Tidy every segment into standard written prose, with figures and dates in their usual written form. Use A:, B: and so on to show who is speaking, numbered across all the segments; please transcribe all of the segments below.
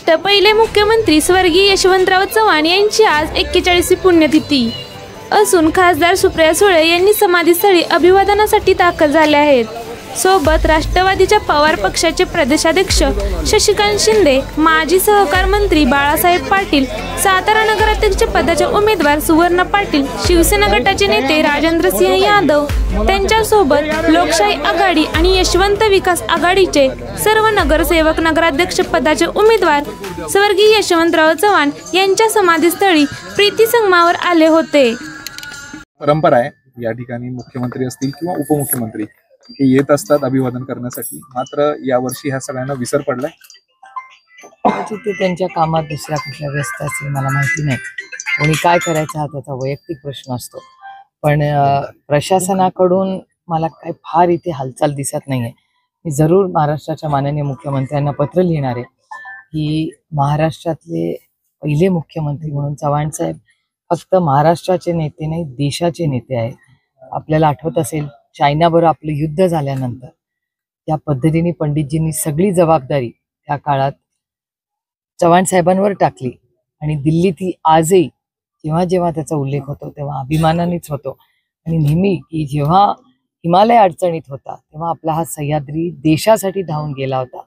A: ज्येष्ठ पहिले मुख्यमंत्री स्वर्गीय यशवंतराव चव्हाण यांची आज 41वी पुण्यतिथी असून खासदार सुप्रिया सुळे यांनी समाधीस्थळी अभिवादनासाठी दाखल झाले आहेत। सोबत राष्ट्रवादीच्या पवार पक्षाचे प्रदेशाध्यक्ष शशिकांत शिंदे, माजी सहकार मंत्री बाळासाहेब पाटील, सातारा नगराध्यक्ष पदाचे उमेदवार सुवर्ण पाटील, शिवसेना गटाचे नेते राजेंद्र सिंह यादव, त्यांच्यासोबत लोकशाही आघाडी आणि यशवंत विकास आघाडीचे सर्व नगरसेवक नगराध्यक्ष पदाचे उमेदवार स्वर्गीय यशवंतराव चव्हाण यांच्या समाधीस्थळी प्रीतिसंगमावर आले होते।
B: परंपरा आहे, या ठिकाणी मुख्यमंत्री असतील किंवा उपमुख्यमंत्री हे येत असतात अभिवादन करण्यासाठी। मात्र यावर्षी ह्या सगळ्यांना विसर पडलाय।
C: ते त्यांच्या कामात दुसऱ्या कुठल्या व्यस्त असेल, मला माहिती नाही। कोणी काय करायचं हा त्याचा वैयक्तिक प्रश्न असतो, पण प्रशासनाकडून मला काय फार इथे हालचाल दिसत नाहीये। मी जरूर महाराष्ट्राच्या माननीय मुख्यमंत्र्यांना पत्र लिहिणार आहे की महाराष्ट्रातले पहिले मुख्यमंत्री म्हणून चव्हाण साहेब फक्त महाराष्ट्राचे नेते नाही, देशाचे नेते आहेत। आपल्याला आठवत असेल, चायनाबरोबर आपलं युद्ध झाल्यानंतर त्या पद्धतीने पंडितजींनी सगळी जबाबदारी त्या काळात चव्हाण साहेबांवर टाकली आणि दिल्ली ती आजही जेव्हा जेव्हा त्याचा उल्लेख होतो तेव्हा अभिमानानेच होतो। आणि नेहमी की जेव्हा हिमालय अडचणीत होता तेव्हा आपला हा सह्याद्री देशासाठी धावून गेला होता,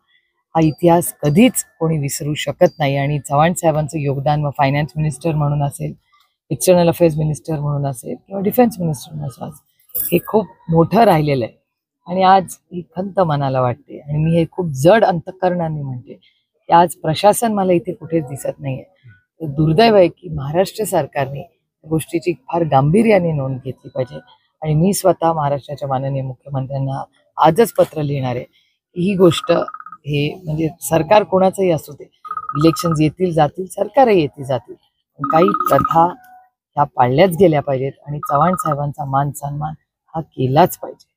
C: हा इतिहास कधीच कोणी विसरू शकत नाही। आणि चव्हाण साहेबांचं योगदान मग फायनान्स मिनिस्टर म्हणून असेल, एक्सटर्नल अफेअर्स मिनिस्टर म्हणून असेल किंवा डिफेन्स मिनिस्टर म्हणून असेल, हे खूप मोठं राहिलेलं आहे। आणि आज ही खंत मनाला वाटते आणि मी हे खूप जड अंतःकरणाने म्हणते की आज प्रशासन मला इथे कुठेच दिसत नाहीये। दुर्दैव आहे की महाराष्ट्र सरकारने गोष्टीची फार गांभीर्याने नोंद घेतली पाहिजे। आणि मी स्वतः महाराष्ट्राच्या माननीय मुख्यमंत्र्यांना आजच पत्र लिहिणार आहे की ही गोष्ट हे म्हणजे सरकार कोणाचंही असू दे, इलेक्शन्स येतील जातील, सरकारही येतील जातील, पण काही प्रथा ह्या पाळल्याच गेल्या पाहिजेत आणि चव्हाण साहेबांचा मान सन्मान हा केलाच पाहिजे।